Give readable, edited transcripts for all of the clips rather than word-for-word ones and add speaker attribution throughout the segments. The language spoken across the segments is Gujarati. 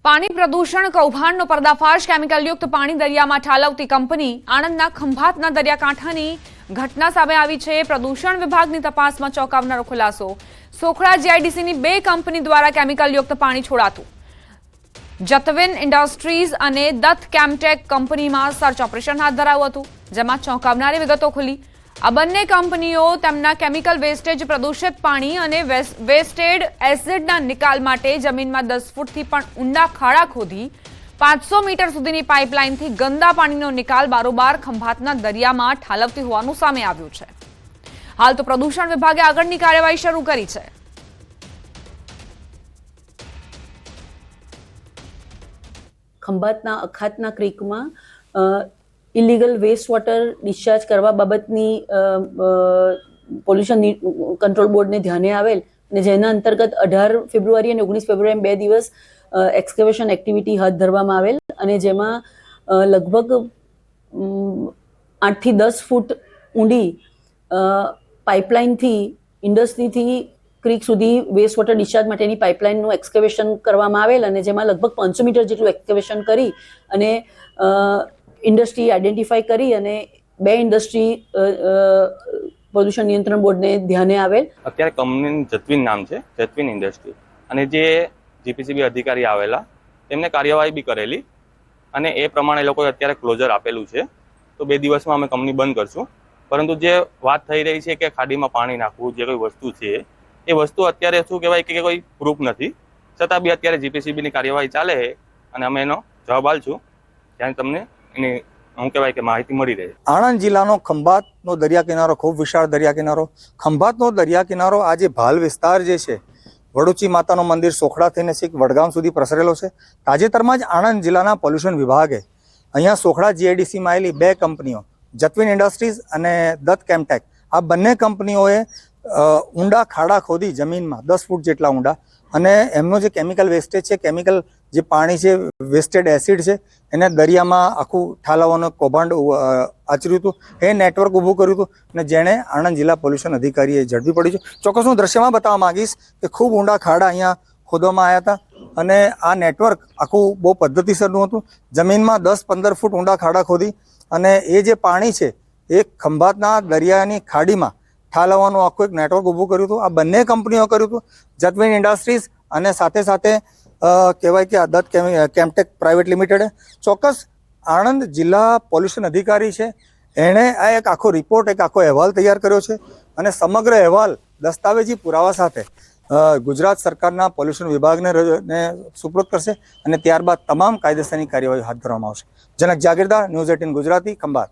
Speaker 1: પાણી પ્રદૂષણ કૌભાંડનો પર્દાફાશ કેમિકલયુક્ત પાણી દરિયામાં ઠાલવતી કંપની આણંદના ખંભાતના દરિયાકાંઠાની ઘટના સામે આવી છે। પ્રદૂષણ વિભાગની તપાસમાં ચોંકાવનારો ખુલાસો। સોખડા જીઆઈડીસીની 2 કંપની દ્વારા કેમિકલયુક્ત પાણી છોડાતું। જતવિન ઇન્ડસ્ટ્રીઝ અને દત્ત કેમટેક કંપનીમાં સર્ચ ઓપરેશન હાથ ધરાયું હતું, જેમાં ચોંકાવનારી વિગતો ખુલી। આ બંને કંપનીઓ તેમના કેમિકલ વેસ્ટેજ, પ્રદૂષિત પાણી અને વેસ્ટેડ એસિડના નિકાલ માટે જમીનમાં 10 ફૂટથી પણ ઊંડા ખાડા ખોદી 500 મીટર સુધીની પાઇપલાઇનથી ગંદા પાણીનો નિકાલ બારોબાર ખંભાતના દરિયામાં ઠાલવતી હોવાનું સામે આવ્યું છે। હાલ તો પ્રદૂષણ વિભાગે આગળની કાર્યવાહી શરૂ કરી છે।
Speaker 2: ખંભાતના અખાતના ક્રીકમાં ઇલીગલ વેસ્ટ વોટર ડિસ્ચાર્જ કરવા બાબતની પોલ્યુશન કંટ્રોલ બોર્ડને ધ્યાને આવેલ અને જેના અંતર્ગત 18 ફેબ્રુઆરી અને 19 ફેબ્રુઆરી 2 દિવસ એક્સકેવેશન એક્ટિવિટી હાથ ધરવામાં આવેલ અને જેમાં લગભગ 8 થી 10 ફૂટ ઊંડી પાઇપલાઇનથી ઇન્ડસ્ટ્રીથી ક્રીક સુધી વેસ્ટ વોટર ડિસ્ચાર્જ માટેની પાઇપલાઇનનું એક્સકેવેશન કરવામાં આવેલ અને જેમાં લગભગ 500 મીટર જેટલું એક્સકેવેશન કરી અને ઇન્ડસ્ટ્રી આઈડેન્ટિફાઈ કરી અને 2 ઇન્ડસ્ટ્રી પ્રદૂષણ નિયંત્રણ બોર્ડને ધ્યાને આવેલ।
Speaker 3: અત્યારે કંપનીનું જતવિન નામ છે, જતવિન ઇન્ડસ્ટ્રી, અને જે જીપીસીબી અધિકારી આવેલા તેમને કાર્યવાહી બી કરેલી અને એ પ્રમાણે લોકોએ અત્યારે ક્લોઝર આપેલું છે। તો 2 દિવસમાં અમે કંપની બંધ કરશું, પરંતુ જે વાત થઈ રહી છે કે ખાડીમાં પાણી નાખવું જે કોઈ વસ્તુ છે એ વસ્તુ અત્યારે શું કહેવાય કે કોઈ પ્રૂફ નથી, છતાં બી અત્યારે જીપીસીબીની કાર્યવાહી ચાલે છે અને અમે એનો જવાબ આપીશું ત્યારે તમને એની શું કહેવાય કે માહિતી મળી રહે।
Speaker 4: આણંદ જિલ્લાનો ખંભાતનો દરિયા કિનારો ખૂબ વિશાળ દરિયા કિનારો, ખંભાતનો દરિયા કિનારો આજે ભાલ વિસ્તાર જે છે વડુચી માતાનું મંદિર સોખડા થઈને છેક વડગામ સુધી પ્રસરેલો છે। તાજેતરમાં જ આણંદ જિલ્લાના પોલ્યુશન વિભાગે અહીંયા સોખડા જીઆઈડીસીમાં આવેલી 2 કંપનીઓ જતવિન ઇન્ડસ્ટ્રીઝ અને દત્ત કેમટેક, આ બંને કંપનીઓએ ઊંડા ખાડા ખોદી જમીનમાં 10 ફૂટ જેટલા ઊંડા અને એમનો જે કેમિકલ વેસ્ટેજ છે, કેમિકલ જે પાણી છે, વેસ્ટેડ એસિડ છે, એને દરિયામાં આખું ઠાલવવાનું કૌભાંડ આચર્યું હતું। એ નેટવર્ક ઊભું કર્યું હતું અને જેણે આણંદ જિલ્લા પોલ્યુશન અધિકારીએ ઝડપી પડ્યું છે। ચોક્કસ હું દ્રશ્યમાં બતાવવા માંગીશ કે ખૂબ ઊંડા ખાડા અહીંયા ખોદવામાં આવ્યા હતા અને આ નેટવર્ક આખું બહુ પદ્ધતિસરનું હતું। જમીનમાં 10-15 ફૂટ ઊંડા ખાડા ખોદી અને એ જે પાણી છે એ ખંભાતના દરિયાની ખાડીમાં ઠાલવવાનું આખું એક નેટવર્ક ઊભું કર્યું હતું। આ બંને કંપનીઓ કર્યું હતું, જતવિન ઇન્ડસ્ટ્રીઝ અને સાથે સાથે કહેવાય કે દત્ત કેમટેક પ્રાઇવેટ લિમિટેડ। ચોક્કસ આણંદ જિલ્લા પોલ્યુશન અધિકારી છે એણે આ એક આખો રિપોર્ટ, એક આખો અહેવાલ તૈયાર કર્યો છે અને સમગ્ર અહેવાલ દસ્તાવેજી પુરાવા સાથે ગુજરાત સરકારના પોલ્યુશન વિભાગને સુપરત કરશે અને ત્યારબાદ તમામ કાયદેસરની કાર્યવાહી હાથ ધરવામાં આવશે। જનક જાગીરદાર, ન્યૂઝ 18 ગુજરાતી, ખંભાત।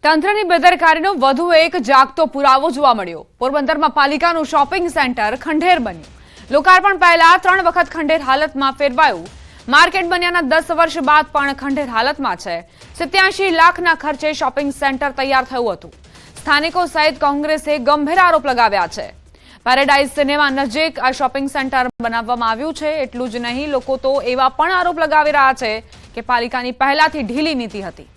Speaker 1: તંત્રની બેદરકારીનો વધુ એક જાગતો પુરાવો જોવા મળ્યો। પોરબંદરમાં પાલિકાનું શોપિંગ સેન્ટર ખંડેર બન્યું। લોકાર્પણ પહેલા 3 વખત ખંડેર હાલતમાં ફેરવાયું। માર્કેટ બન્યાના 10 વર્ષ બાદ પણ ખંડેર હાલતમાં છે। 87 લાખના ખર્ચે શોપિંગ સેન્ટર તૈયાર થયું હતું। સ્થાનિકો સહિત કોંગ્રેસે ગંભીર આરોપ લગાવ્યા છે। પેરેડાઇઝ સિનેમા નજીક આ શોપિંગ સેન્ટર બનાવવામાં આવ્યું છે। એટલું જ નહીં, લોકો તો એવા પણ આરોપ લગાવી રહ્યા છે કે પાલિકાની પહેલાથી ઢીલી નીતિ હતી,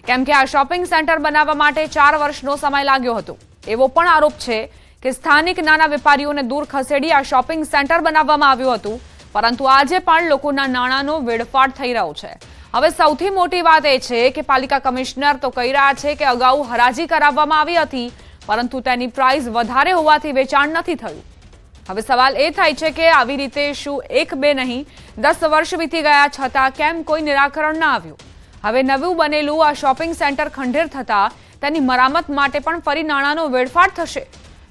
Speaker 1: કેમ કે આ શોપિંગ સેન્ટર બનાવવા માટે 4 વર્ષનો સમય લાગ્યો હતો। એવો પણ આરોપ છે કે સ્થાનિક નાના વેપારીઓને દૂર ખસેડી આ શોપિંગ સેન્ટર બનાવવામાં આવ્યું હતું, પરંતુ આજે પણ લોકોના નાણાંનો વેડફાટ થઈ રહ્યો છે। હવે સૌથી મોટી વાત એ છે કે પાલિકા કમિશનર તો કહી રહ્યા છે કે અગાઉ હરાજી કરાવવામાં આવી હતી, પરંતુ તેની પ્રાઇસ વધારે હોવાથી વેચાણ નથી થયું। હવે સવાલ એ થાય છે કે આવી રીતે શું 1-2 નહીં 10 વર્ષ વીતી ગયા છતાં કેમ કોઈ નિરાકરણ ન આવ્યું? હવે નવું બનેલું આ શોપિંગ સેન્ટર ખંડેર થતા તેની મરામત માટે પણ ફરી નાણાંનો વેડફાટ થશે,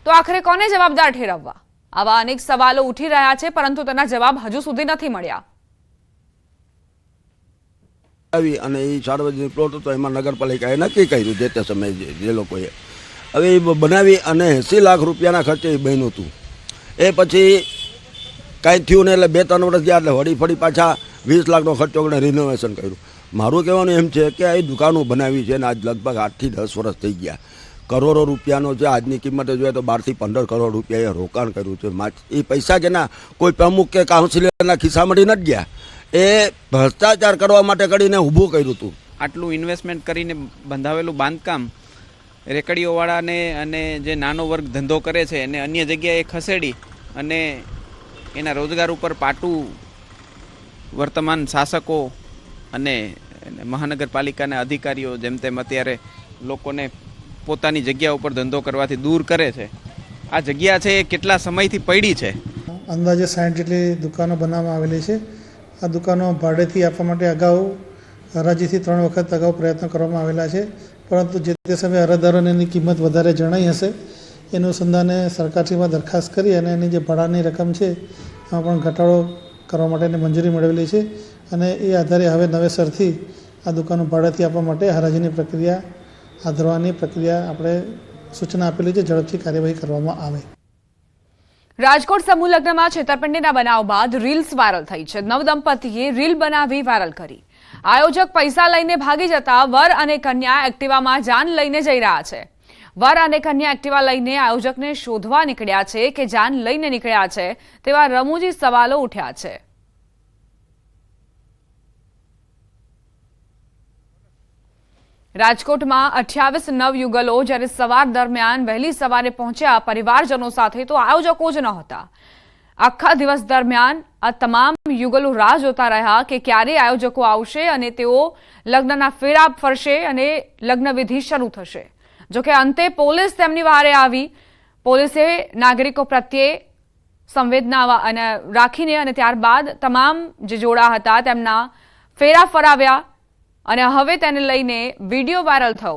Speaker 1: તો આખરે કોને જવાબદાર ઠેરવવા? આવા અનેક સવાલો ઉઠી રહ્યા છે, પરંતુ તેના જવાબ હજુ સુધી નથી મળ્યા।
Speaker 5: અને એ સાર્વજનિક પ્લોટ હતો, એમાં નગરપાલિકાએ નક્કી કર્યું જે તે સમયે જે લોકોએ હવે એ બનાવી અને 80 લાખ રૂપિયાના ખર્ચે એ બન્યું હતું। એ પછી કાંઈ થયું ને એટલે 2-3 વર્ષ ગયા એટલે વળી ફરી પાછા 20 લાખનો ખર્ચો કરીને રિનોવેશન કર્યું। મારું કહેવાનું એમ છે કે આ દુકાનો બનાવી છે ને આજ લગભગ 8 થી 10 વર્ષ થઈ ગયા। કરોડો રૂપિયાનો છે, આજની કિંમતે જોઈએ તો 12 થી 15 કરોડ રૂપિયાએ રોકાણ કર્યું છે। એ પૈસા કે ના કોઈ પ્રમુખ કે કાઉન્સિલરના ખિસ્સામાંથી નથી ગયા, એ ભ્રષ્ટાચાર કરવા માટે કરીને ઊભું કર્યું હતું।
Speaker 6: આટલું ઇન્વેસ્ટમેન્ટ કરીને બંધાવેલું બાંધકામ રેકડીઓવાળાને અને જે નાનો વર્ગ ધંધો કરે છે એને અન્ય જગ્યાએ ખસેડી અને એના રોજગાર ઉપર પાટું વર્તમાન શાસકો અને મહાનગરપાલિકાના અધિકારીઓ જેમ તેમ અત્યારે લોકોને પોતાની જગ્યા ઉપર ધંધો કરવાથી દૂર કરે છે. આ જગ્યા છે એ કેટલા સમયથી પડી છે?
Speaker 7: અંદાજે 60 જેટલી દુકાનો બનાવવામાં આવેલી છે. આ દુકાનો ભાડેથી આપવા માટે અગાઉ હરાજીથી 3 વખત અગાઉ પ્રયત્નો કરવામાં આવેલા છે, પરંતુ જે તે સમયે અરજદારોને એની કિંમત વધારે જણાઈ હશે. એનું અનુસંધાને સરકારશ્રીમાં દરખાસ્ત કરી અને એની જે ભાડાની રકમ છે એમાં પણ ઘટાડો કરવા માટેની મંજૂરી મેળવેલી છે અને એ આધારે હવે નવેસરથી આ દુકાનો ભાડેથી આપવા માટે હરાજીની પ્રક્રિયા હાથ ધરવાની પ્રક્રિયા આપણે સૂચના આપેલી છે. ઝડપથી કાર્યવાહી કરવામાં આવે.
Speaker 1: રાજકોટ સમૂહ લગ્નમાં છેતરપિંડીના બનાવ બાદ રીલ્સ વાયરલ થઈ છે. નવદંપતીએ રીલ બનાવી વાયરલ કરી. આયોજક પૈસા લઈને ભાગી જતા વર અને કન્યા એક્ટિવામાં જાન લઈને જઈ રહ્યા છે. વર અને કન્યા એક્ટિવા લઈને આયોજકને શોધવા નીકળ્યા છે કે જાન લઈને નીકળ્યા છે તેવા રમૂજી સવાલો ઉઠ્યા છે. રાજકોટમાં 28 નવયુગલો જ્યારે સવાર દરમિયાન વહેલી સવારે પહોંચ્યા પરિવારજનો સાથે, તો આયોજકો જ નહોતા. આખા દિવસ દરમિયાન આ તમામ યુગલો રાહ જોતા રહ્યા કે ક્યારે આયોજકો આવશે અને તેઓ લગ્નના ફેરા ફરશે અને લગ્નવિધિ શરૂ થશે. જોકે અંતે પોલીસ તેમની વારે આવી. પોલીસે નાગરિકો પ્રત્યે સંવેદના રાખીને અને ત્યારબાદ તમામ જે જોડા હતા તેમના ફેરા ફરાવ્યા અને હવે તેને લઈને વિડીયો વાયરલ થયો.